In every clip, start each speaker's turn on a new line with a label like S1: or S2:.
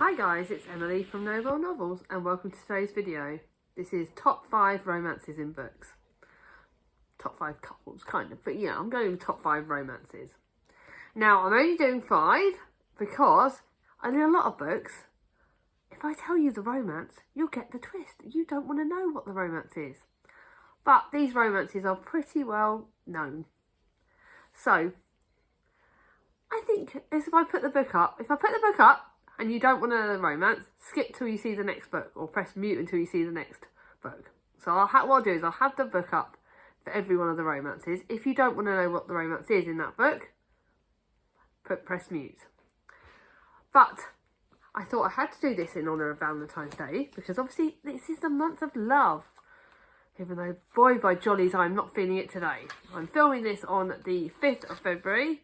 S1: Hi guys, it's Emily from Noble Novels and welcome to today's video. This is top 5 romances in books. Top 5 couples, kind of, but yeah, I'm going with top 5 romances. Now, I'm only doing 5 because in a lot of books, if I tell you the romance, you'll get the twist. You don't want to know what the romance is. But these romances are pretty well known. So, I think if I put the book up, and you don't want to know the romance, skip till you see the next book or press mute until you see the next book. So what I'll do is I'll have the book up for every one of the romances. If you don't want to know what the romance is in that book, press mute. But I thought I had to do this in honour of Valentine's Day because obviously this is the month of love. Even though, boy by jollies, I'm not feeling it today. I'm filming this on the 5th of February.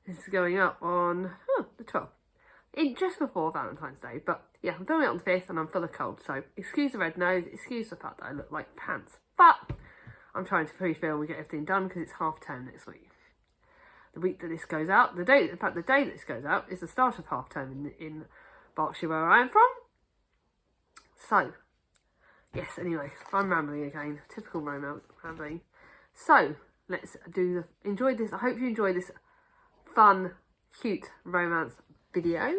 S1: This is going up on the 12th. Just before Valentine's Day, but yeah, I'm filming it on the 5th and I'm full of cold, so excuse the red nose, excuse the fact that I look like pants, but I'm trying to pre-film and get everything done because it's half term next week. The week that this goes out, the day that this goes out is the start of half term in Berkshire where I am from. So, yes, anyway, I'm rambling again, typical romance rambling. So, let's enjoy this. I hope you enjoy this fun, cute romance video.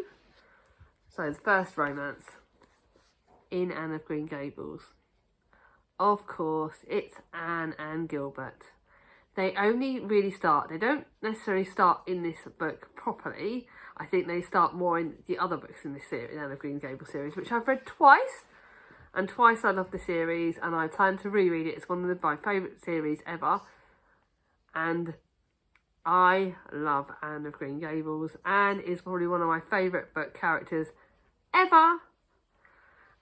S1: So the first romance in Anne of Green Gables. Of course, it's Anne and Gilbert. They only really start, they don't necessarily start in this book properly. I think they start more in the other books in this series, Anne of Green Gables series, which I've read twice. And twice I love the series and I plan to reread it. It's one of my favourite series ever. And I love Anne of Green Gables. Anne is probably one of my favourite book characters ever.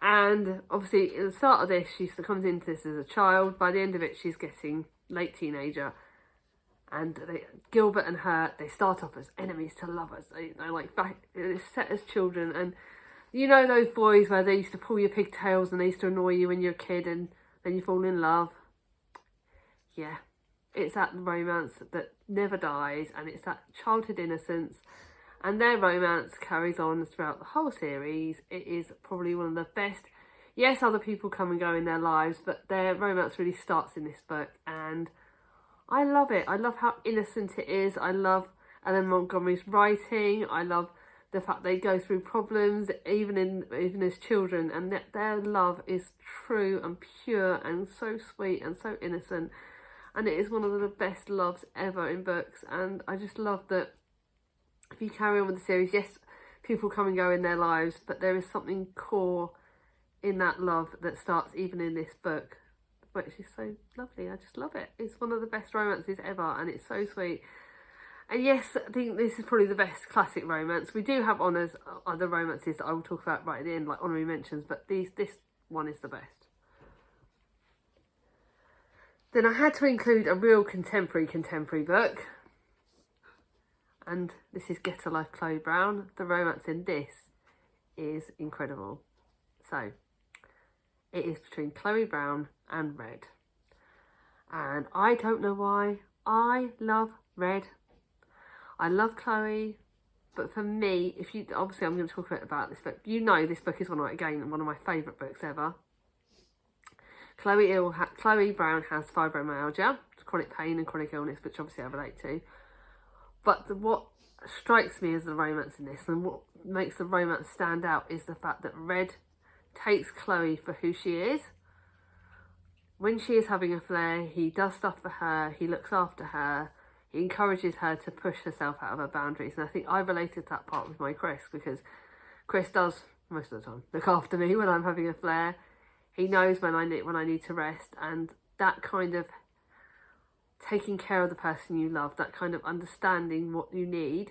S1: And obviously, at the start of this, she comes into this as a child. By the end of it, she's getting late teenager. And Gilbert and her, they start off as enemies to lovers. They're like they're set as children. And you know those boys where they used to pull your pigtails and they used to annoy you when you're a kid and then you fall in love? Yeah. It's that romance that never dies, and it's that childhood innocence, and their romance carries on throughout the whole series. It is probably one of the best. Yes, other people come and go in their lives, but their romance really starts in this book, and I love it. I love how innocent it is. I love Ellen Montgomery's writing. I love the fact they go through problems, even as children, and that their love is true and pure and so sweet and so innocent. And it is one of the best loves ever in books. And I just love that if you carry on with the series, yes, people come and go in their lives, but there is something core in that love that starts even in this book, which is so lovely. I just love it. It's one of the best romances ever, and it's so sweet. And yes, I think this is probably the best classic romance. We do have other romances that I will talk about right at the end, like honorary mentions, but this one is the best. Then I had to include a real contemporary book. And this is Get a Life, Chloe Brown. The romance in this is incredible. So, it is between Chloe Brown and Red. And I don't know why. I love Red. I love Chloe. But for me, obviously I'm going to talk a bit about this book. You know this book is one of my favourite books ever. Chloe Brown has fibromyalgia, chronic pain and chronic illness, which obviously I relate to. But what strikes me as the romance in this, and what makes the romance stand out, is the fact that Red takes Chloe for who she is. When she is having a flare, he does stuff for her, he looks after her, he encourages her to push herself out of her boundaries. And I think I related that part with my Chris, because Chris does, most of the time, look after me when I'm having a flare. He knows when I need to rest, and that kind of taking care of the person you love, that kind of understanding what you need.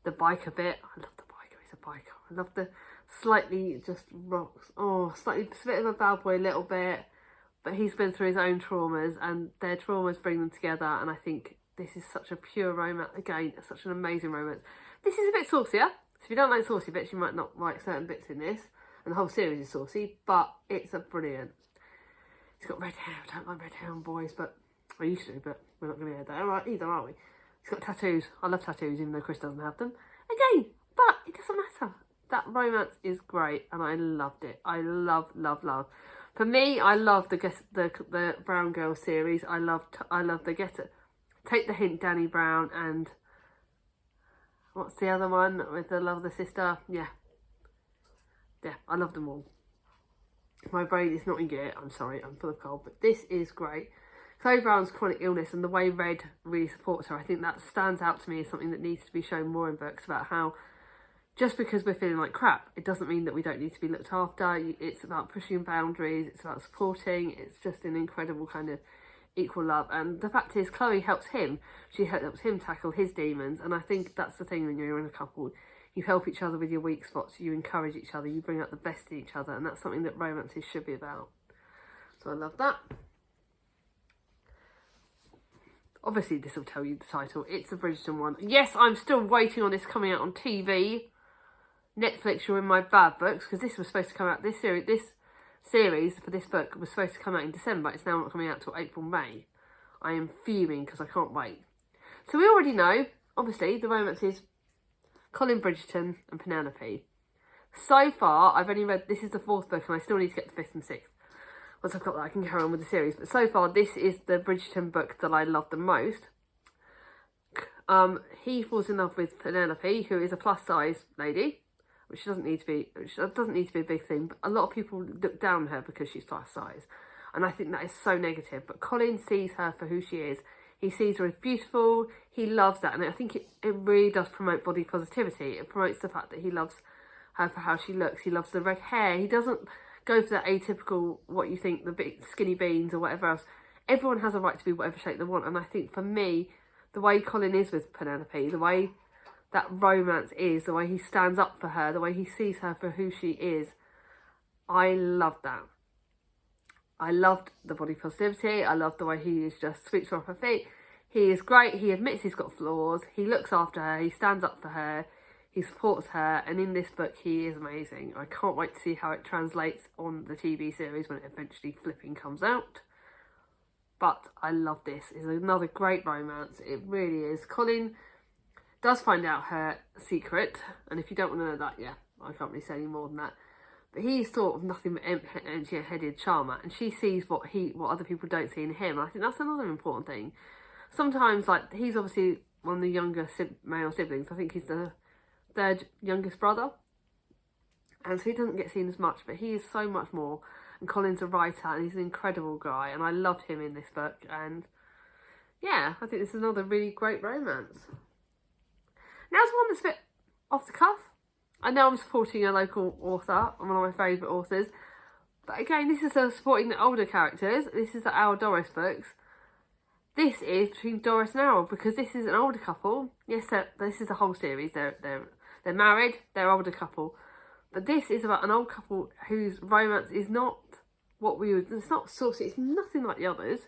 S1: The biker bit, I love the biker, he's a biker. I love the slightly just rocks, slightly a bit of a bad boy a little bit, but he's been through his own traumas and their traumas bring them together, and I think this is such a pure romance, again, such an amazing romance. This is a bit saucier, so if you don't like saucy bits, you might not like certain bits in this. And the whole series is saucy, but it's a brilliant. He's got red hair. I don't like red hair on boys, but I used to, but we're not going to get that either, are we? He's got tattoos. I love tattoos, even though Chris doesn't have them. Again, but it doesn't matter. That romance is great, and I loved it. I love. For me, I love the Brown Girl series. I love the Take the Hint, Danny Brown, and what's the other one with the Love of the Sister? Yeah, I love them all. My brain is not in gear. I'm sorry, I'm full of cold, but this is great. Chloe Brown's chronic illness and the way Red really supports her, I think that stands out to me as something that needs to be shown more in books, about how just because we're feeling like crap, it doesn't mean that we don't need to be looked after. It's about pushing boundaries, it's about supporting. It's just an incredible kind of equal love. And the fact is, Chloe helps him. She helps him tackle his demons. And I think that's the thing when you're in a couple. You help each other with your weak spots. You encourage each other. You bring out the best in each other. And that's something that romances should be about. So I love that. Obviously, this will tell you the title. It's the Bridgerton one. Yes, I'm still waiting on this coming out on TV. Netflix, you're in my bad books, because this was supposed to come out, this series for this book was supposed to come out in December. It's now not coming out till April, May. I am fuming because I can't wait. So we already know, obviously, the romance is Colin Bridgerton and Penelope. So far, I've only read, this is the 4th book, and I still need to get the 5th and 6th. Once I've got that, I can carry on with the series. But so far, this is the Bridgerton book that I love the most. He falls in love with Penelope, who is a plus-size lady, which doesn't need to be a big thing. But a lot of people look down on her because she's plus-size, and I think that is so negative. But Colin sees her for who she is. He sees her as beautiful. He loves that, and I think it really does promote body positivity. It promotes the fact that he loves her for how she looks. He loves the red hair. He doesn't go for that atypical, what you think, the big skinny beans or whatever else. Everyone has a right to be whatever shape they want, and I think for me, the way Colin is with Penelope, the way that romance is, the way he stands up for her, the way he sees her for who she is, I love that. I loved the body positivity. I love the way he is just sweeps her off her feet. He is great. He admits he's got flaws. He looks after her. He stands up for her. He supports her. And in this book, he is amazing. I can't wait to see how it translates on the TV series when it eventually flipping comes out. But I love this. It's another great romance. It really is. Colin does find out her secret. And if you don't want to know that, yeah, I can't really say any more than that. But he's sort of nothing but empty-headed charmer, and she sees what other people don't see in him. And I think that's another important thing. Sometimes, like, he's obviously one of the younger male siblings. I think he's the 3rd youngest brother, and so he doesn't get seen as much, but he is so much more. And Colin's a writer, and he's an incredible guy, and I loved him in this book. And yeah, I think this is another really great romance. Now it's one that's a bit off the cuff. I know I'm supporting a local author, one of my favourite authors, but again, this is supporting the older characters. This is the Aral Doris books. This is between Doris and Aral, because this is an older couple. Yes, this is a whole series. They're married. They're an older couple, but this is about an old couple whose romance is not what we would. It's not saucy. It's nothing like the others.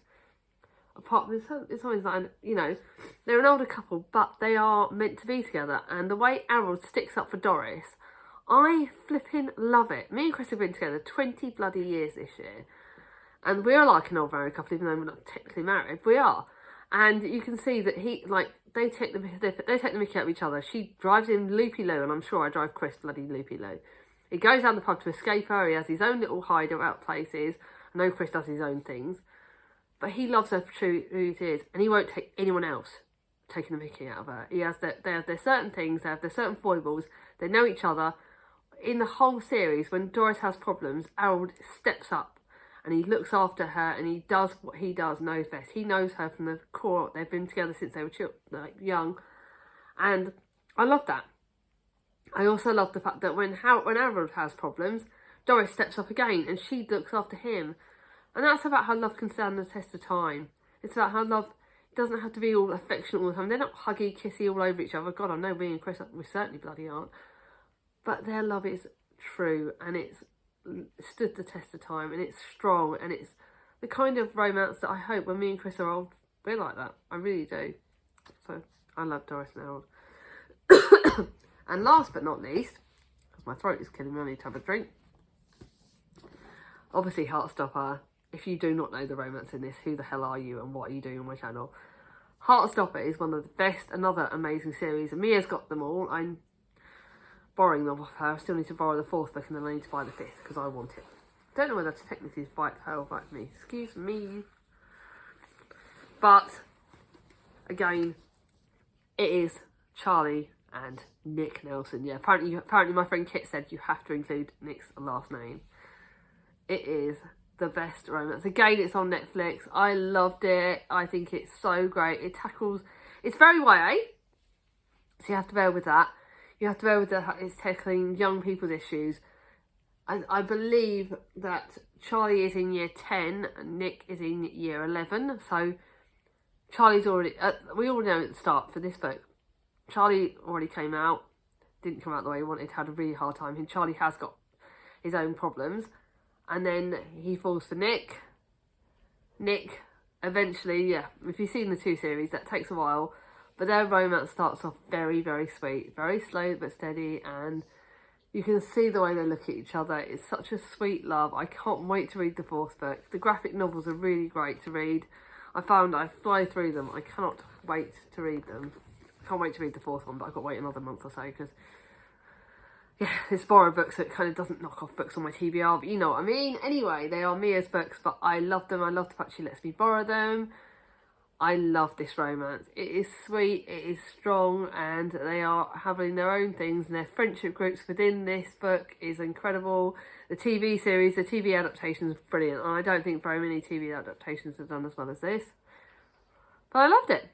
S1: Apart from it's always like, you know, they're an older couple, but they are meant to be together. And the way Aral sticks up for Doris, I flipping love it. Me and Chris have been together 20 bloody years this year, and we are like an old married couple, even though we're not technically married. We are, and you can see that they take the mickey out of each other. She drives him loopy loo, and I'm sure I drive Chris bloody loopy loo. He goes down the pub to escape her. He has his own little hideout places. I know Chris does his own things. But he loves her for who she is, and he won't take anyone else taking the mickey out of her. They have their certain things, they have their certain foibles, they know each other. In the whole series, when Doris has problems, Aral steps up and he looks after her, and he does what he knows best. He knows her from the core. They've been together since they were young, and I love that. I also love the fact that when Aral has problems, Doris steps up again and she looks after him. And that's about how love can stand the test of time. It's about how love doesn't have to be all affectionate all the time. They're not huggy, kissy all over each other. God, I know me and Chris, we certainly bloody aren't. But their love is true, and it's stood the test of time, and it's strong, and it's the kind of romance that I hope when me and Chris are old, we're like that. I really do. So I love Doris and Aral. And last but not least, because my throat is killing me, I need to have a drink. Obviously, Heartstopper. If you do not know the romance in this, who the hell are you and what are you doing on my channel? Heartstopper is one of the best, another amazing series, and Mia's got them all. borrowing them off her. I still need to borrow the 4th book and then I need to buy the 5th because I want it. Don't know whether to technically buy it for her or buy it for me. Excuse me. But, again, it is Charlie and Nick Nelson. Yeah, apparently my friend Kit said you have to include Nick's last name. It is the best romance. Again, it's on Netflix. I loved it. I think it's so great. It's very YA, so you have to bear with that. You have to bear with that it's tackling young people's issues. And I believe that Charlie is in year 10 and Nick is in year 11. So Charlie's already, we all know at the start for this book, Charlie already came out, didn't come out the way he wanted, had a really hard time. And Charlie has got his own problems. And then he falls for Nick. Nick, eventually, yeah, if you've seen the 2 series, that takes a while. But their romance starts off very, very sweet. Very slow but steady. And you can see the way they look at each other. It's such a sweet love. I can't wait to read the 4th book. The graphic novels are really great to read. I fly through them. I cannot wait to read them. I can't wait to read the 4th one, but I've got to wait another month or so because, yeah, it's borrowed books, so it kind of doesn't knock off books on my TBR, but you know what I mean. Anyway, they are Mia's books, but I love them. I love the fact she lets me borrow them. I love this romance. It is sweet, it is strong, and they are having their own things, and their friendship groups within this book is incredible. The TV series, the TV adaptation is brilliant, and I don't think very many TV adaptations have done as well as this. But I loved it.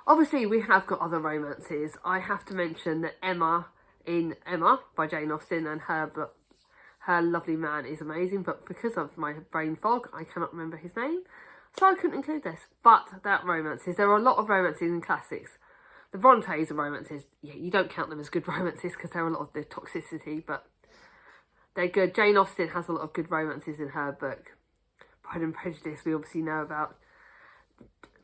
S1: Obviously, we have got other romances. I have to mention that Emma by Jane Austen and her lovely man is amazing, but because of my brain fog, I cannot remember his name. So I couldn't include this. But that romances, there are a lot of romances in classics. The Brontes are romances. Yeah, you don't count them as good romances because there are a lot of the toxicity, but they're good. Jane Austen has a lot of good romances in her book. Pride and Prejudice, we obviously know about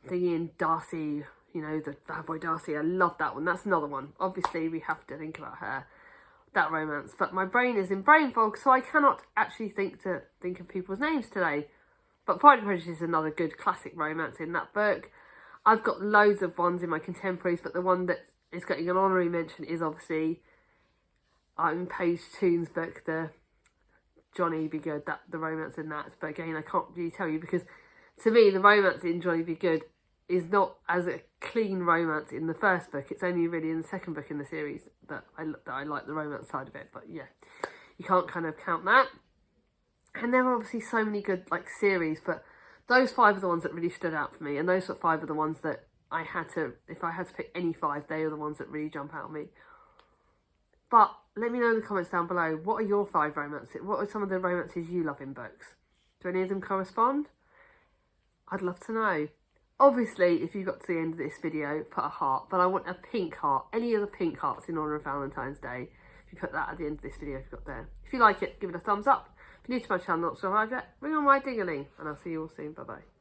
S1: Thingy and Darcy, you know, the bad boy Darcy. I love that one. That's another one. Obviously, we have to think about her, that romance. But my brain is in brain fog, so I cannot actually think of people's names today. But Pride and Prejudice is another good classic romance in that book. I've got loads of ones in my contemporaries, but the one that is getting an honorary mention is obviously in Page Toon's book, the Johnny Be Good, the romance in that. But again, I can't really tell you because to me, the romance in Johnny Be Good is not as a clean romance in the first book. It's only really in the second book in the series that I like the romance side of it. But yeah, you can't kind of count that. And there are obviously so many good like series, but those 5 are the ones that really stood out for me. And those 5 are the ones that I had to, if I had to pick any 5, they are the ones that really jump out at me. But let me know in the comments down below, what are your 5 romances? What are some of the romances you love in books? Do any of them correspond? I'd love to know. Obviously, if you got to the end of this video, put a heart, but I want a pink heart. Any of the pink hearts in honour of Valentine's Day. If you put that at the end of this video, if you got there. If you like it, give it a thumbs up. If you're new to my channel, not subscribed yet, ring on my ding-a-ling, and I'll see you all soon. Bye-bye.